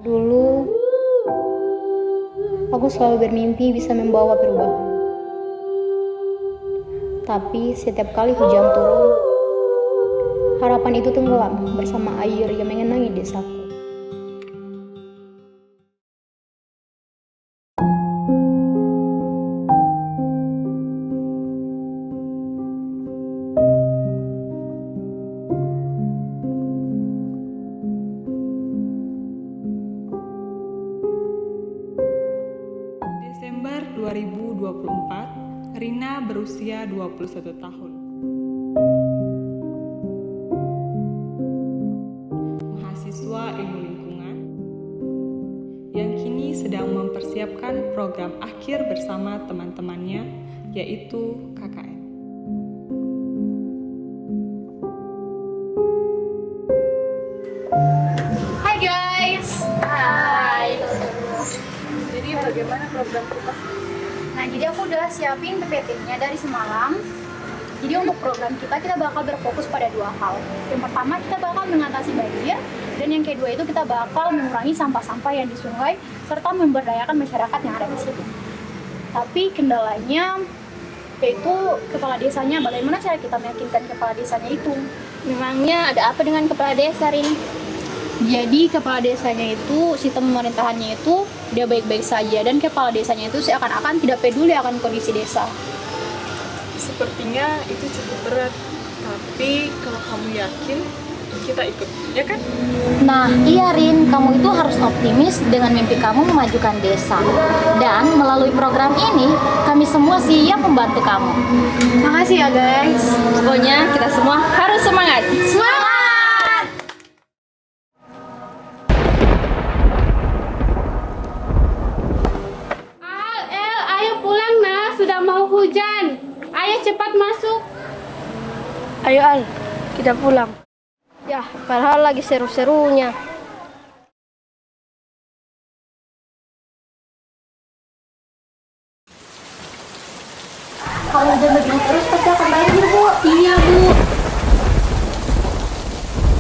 Dulu, aku selalu bermimpi bisa membawa perubahan. Tapi setiap kali hujan turun, harapan itu tenggelam bersama air yang mengenangi desaku. Desember 2024, Rina berusia 21 tahun. Mahasiswa ilmu lingkungan yang kini sedang mempersiapkan program akhir bersama teman-temannya, yaitu KKN. Hai guys. Hai. Jadi bagaimana program kita? Nah, jadi aku udah siapin PPT-nya dari semalam. Jadi untuk program kita bakal berfokus pada dua hal. Yang pertama, kita bakal mengatasi banjir, dan yang kedua itu kita bakal mengurangi sampah-sampah yang di sungai serta memberdayakan masyarakat yang ada di situ. Tapi kendalanya yaitu kepala desanya. Bagaimana cara kita meyakinkan kepala desanya itu? Memangnya ada apa dengan kepala desa, Rin? Jadi kepala desanya itu, sistem pemerintahannya itu dia baik-baik saja, dan kepala desanya itu seakan-akan tidak peduli akan kondisi desa. Sepertinya itu cukup berat, tapi kalau kamu yakin, kita ikut, ya kan? Nah, iya Rin, kamu itu harus optimis dengan mimpi kamu memajukan desa. Dan melalui program ini, kami semua siap membantu kamu. Makasih ya guys. Pokoknya kita semua harus semangat. Semangat! Ayo pulang nah, sudah mau hujan. Ayo cepat masuk. Ayo Al, kita pulang. Ya, padahal lagi seru-serunya. Kalau hujan begini terus pasti akan banjir, Bu. Iya Bu.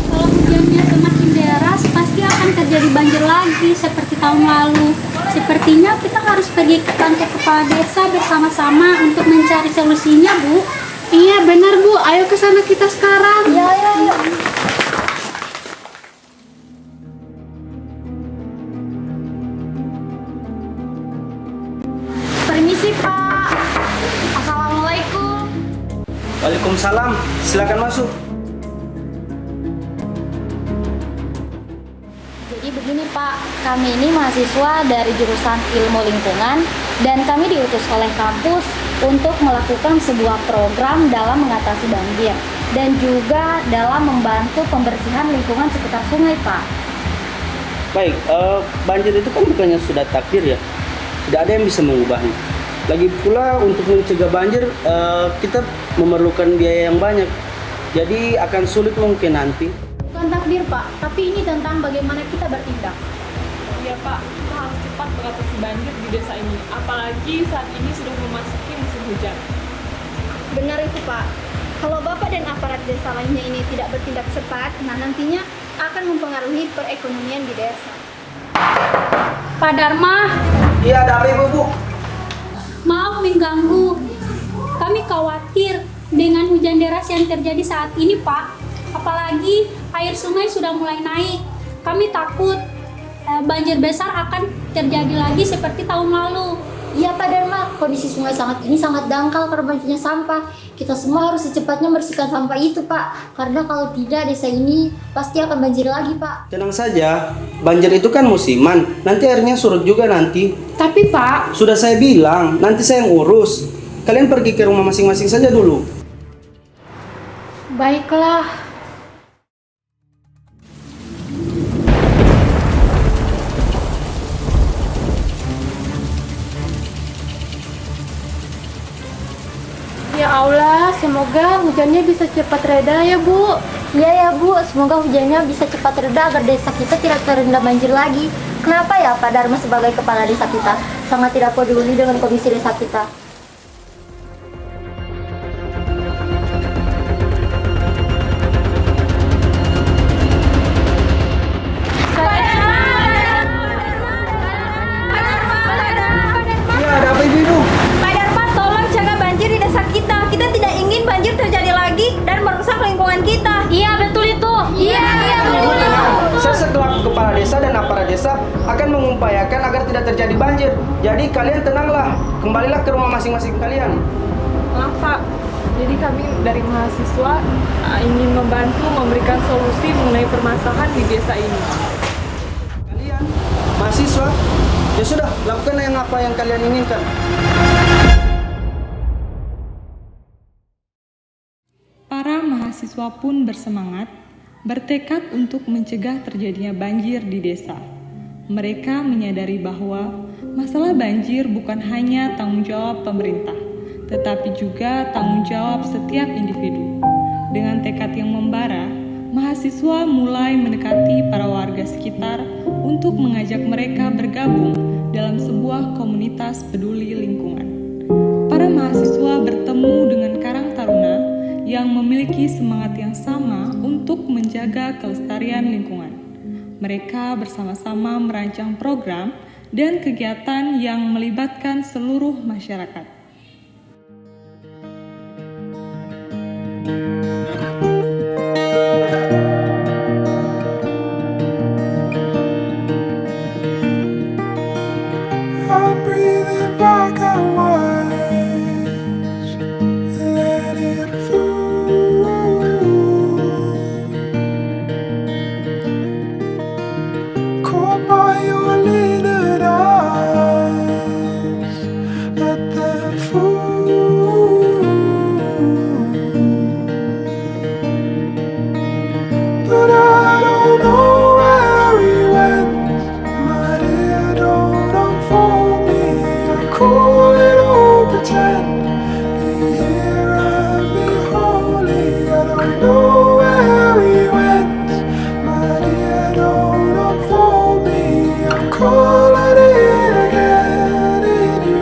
Kalau hujannya semakin deras, pasti akan terjadi banjir lagi seperti tahun lalu. Sepertinya kita harus pergi ke kantor kepala desa bersama-sama untuk mencari solusinya, Bu. Iya benar Bu, ayo ke sana kita sekarang. Ya. Permisi Pak. Assalamualaikum. Waalaikumsalam, silakan masuk. Jadi begini Pak, kami ini mahasiswa dari jurusan ilmu lingkungan dan kami diutus oleh kampus untuk melakukan sebuah program dalam mengatasi banjir dan juga dalam membantu pembersihan lingkungan sekitar sungai Pak. Baik, banjir itu kan bukannya sudah takdir ya. Tidak ada yang bisa mengubahnya. Lagi pula untuk mencegah banjir, kita memerlukan biaya yang banyak. Jadi akan sulit mungkin nanti. Bukan takdir Pak, tapi ini tentang bagaimana kita bertindak. Iya Pak, kita harus cepat mengatasi banjir di desa ini. Apalagi saat ini sudah memasuki musim hujan. Benar itu Pak. Kalau Bapak dan aparat desa lainnya ini tidak bertindak cepat, nah nantinya akan mempengaruhi perekonomian di desa. Pak Dharma, Iya, ada apa Ibu? maaf mengganggu. Kami khawatir dengan hujan deras yang terjadi saat ini Pak. Apalagi air sungai sudah mulai naik. Kami takut banjir besar akan terjadi lagi seperti tahun lalu. Iya Pak Dharma, kondisi sungai ini sangat dangkal karena banyaknya sampah. Kita semua harus secepatnya membersihkan sampah itu Pak. Karena kalau tidak desa ini pasti akan banjir lagi Pak. Tenang saja, banjir itu kan musiman. Nanti airnya surut juga nanti. Tapi Pak, Sudah saya bilang, nanti saya yang urus. Kalian pergi ke rumah masing-masing saja dulu. baiklah. Ya Allah, semoga hujannya bisa cepat reda ya Bu. Iya ya Bu, semoga hujannya bisa cepat reda agar desa kita tidak terendam banjir lagi. Kenapa ya Pak Dharma sebagai kepala desa kita sangat tidak peduli dengan kondisi desa kita? desa akan mengupayakan agar tidak terjadi banjir. Jadi kalian tenanglah, kembalilah ke rumah masing-masing kalian. Maaf Pak, jadi kami dari mahasiswa ingin membantu memberikan solusi mengenai permasalahan di desa ini. Kalian mahasiswa, ya sudah, lakukan apa yang kalian inginkan. Para mahasiswa pun bersemangat, bertekad untuk mencegah terjadinya banjir di desa. Mereka menyadari bahwa masalah banjir bukan hanya tanggung jawab pemerintah, tetapi juga tanggung jawab setiap individu. Dengan tekad yang membara, mahasiswa mulai mendekati para warga sekitar untuk mengajak mereka bergabung dalam sebuah komunitas peduli lingkungan. Para mahasiswa bertemu dengan Karang Taruna yang memiliki semangat yang sama untuk menjaga kelestarian lingkungan. Mereka bersama-sama merancang program dan kegiatan yang melibatkan seluruh masyarakat. I'm breathing back and watch, let it flow. Caught by your little eyes, let them fall. But I don't know where we went, my dear, don't unfold me. I call it all pretend, be here and be holy. I don't know where we went, my dear, don't unfold me. I'm calling it again in you.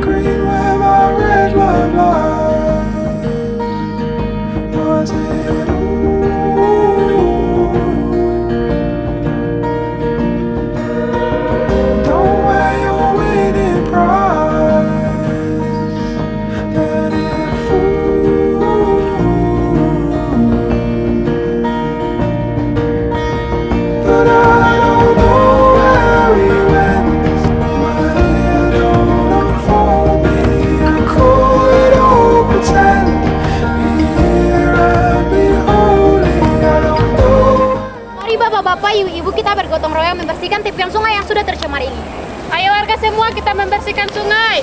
Green where my red love lies. Was it don't wear your winning prize. Let it fall. But I don't know where we went, my dear, don't unfold me. I call it all pretend, be here and be holy. I don't know. Mari bapak-bapak, ibu-ibu, kita bergotong royong membersihkan tepian sungai yang sudah tercemar ini. Ayo warga semua kita membersihkan sungai.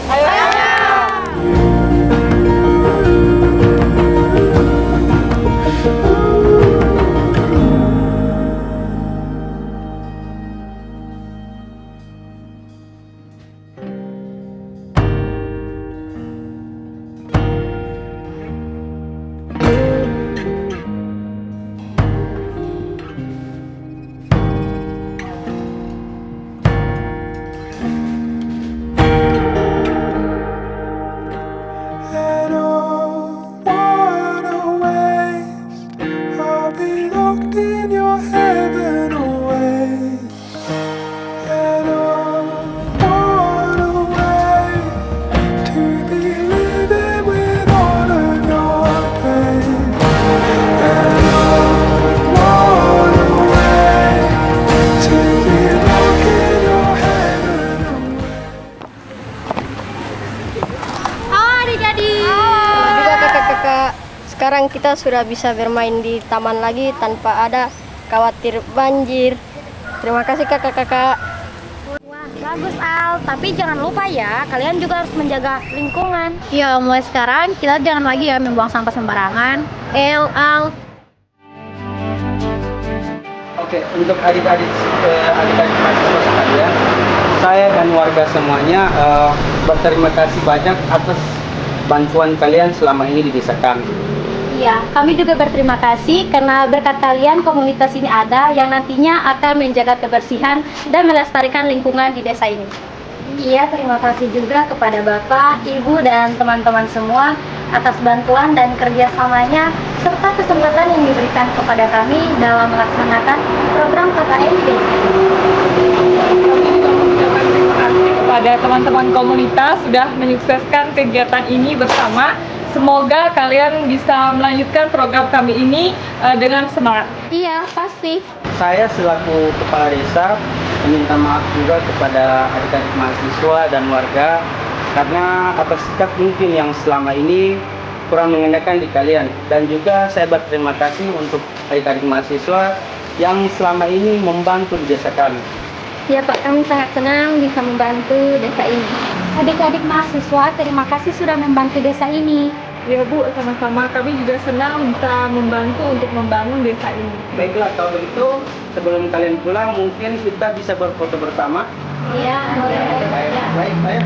And all waterways, I'll be locked in your heaven always. And all waterways, to be living with all of your pain. And all waterways, to be locked in your heaven always. Juga kakak-kakak, sekarang kita sudah bisa bermain di taman lagi tanpa ada khawatir banjir. Terima kasih kakak-kakak. Wah, bagus Al, tapi jangan lupa ya, kalian juga harus menjaga lingkungan. Ya, mulai sekarang kita jangan lagi ya membuang sampah sembarangan. Al. Oke, untuk adik-adik mahasiswa sekalian, saya dan warga semuanya berterima kasih banyak atas bantuan kalian selama ini di desa kami. Iya, kami juga berterima kasih karena berkat kalian komunitas ini ada yang nantinya akan menjaga kebersihan dan melestarikan lingkungan di desa ini. Iya, terima kasih juga kepada Bapak, Ibu, dan teman-teman semua atas bantuan dan kerjasamanya serta kesempatan yang diberikan kepada kami dalam melaksanakan program KKN di desa. Terima kasih kepada teman-teman komunitas sudah menyukseskan kegiatan ini bersama. Semoga kalian bisa melanjutkan program kami ini dengan semangat. Iya, pasti. Saya selaku kepala desa meminta maaf juga kepada adik-adik mahasiswa dan warga karena atas sikap mungkin yang selama ini kurang mengenakan di kalian, dan juga saya berterima kasih untuk adik-adik mahasiswa yang selama ini membantu di desa kami. Ya Pak, kami sangat senang bisa membantu desa ini. Adik-adik mahasiswa, terima kasih sudah membantu desa ini. Ya Bu, sama-sama. Kami juga senang bisa membantu untuk membangun desa ini. Baiklah, kalau begitu sebelum kalian pulang mungkin kita bisa berfoto bersama. Iya, Baik, ayo.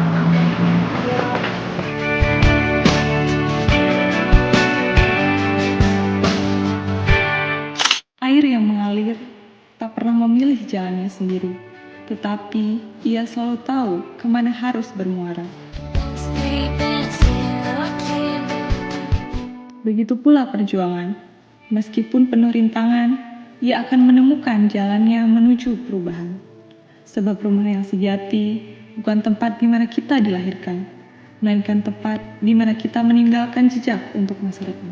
Air yang mengalir tak pernah memilih jalannya sendiri, tetapi ia selalu tahu kemana harus bermuara. Begitu pula perjuangan, meskipun penuh rintangan, ia akan menemukan jalannya menuju perubahan. Sebab rumah yang sejati bukan tempat di mana kita dilahirkan, melainkan tempat di mana kita meninggalkan jejak untuk masa depan.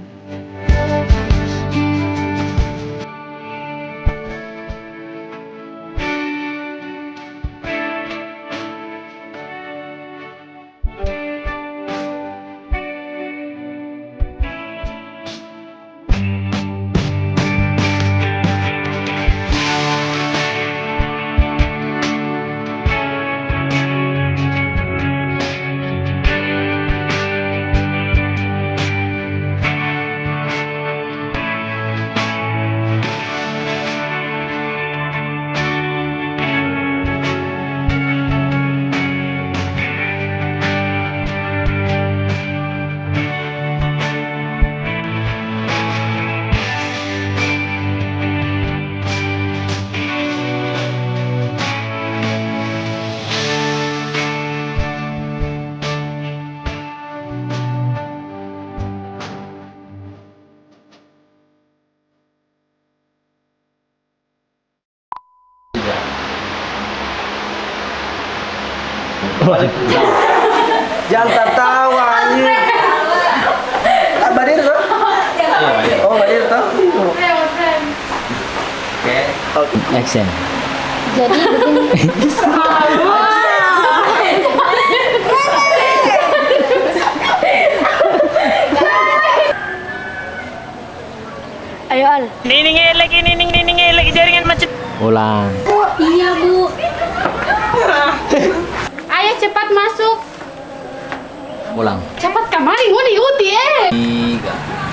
Jangan tertawa anjing. Badir tuh? Oh, Badir tuh. Oke. Action. Jadi begini. Ayo Al. Nining lagi jaringan macet. Ulang. Iya Bu. Ayo cepat masuk. Ulang. Cepat kemari, mau diuti 3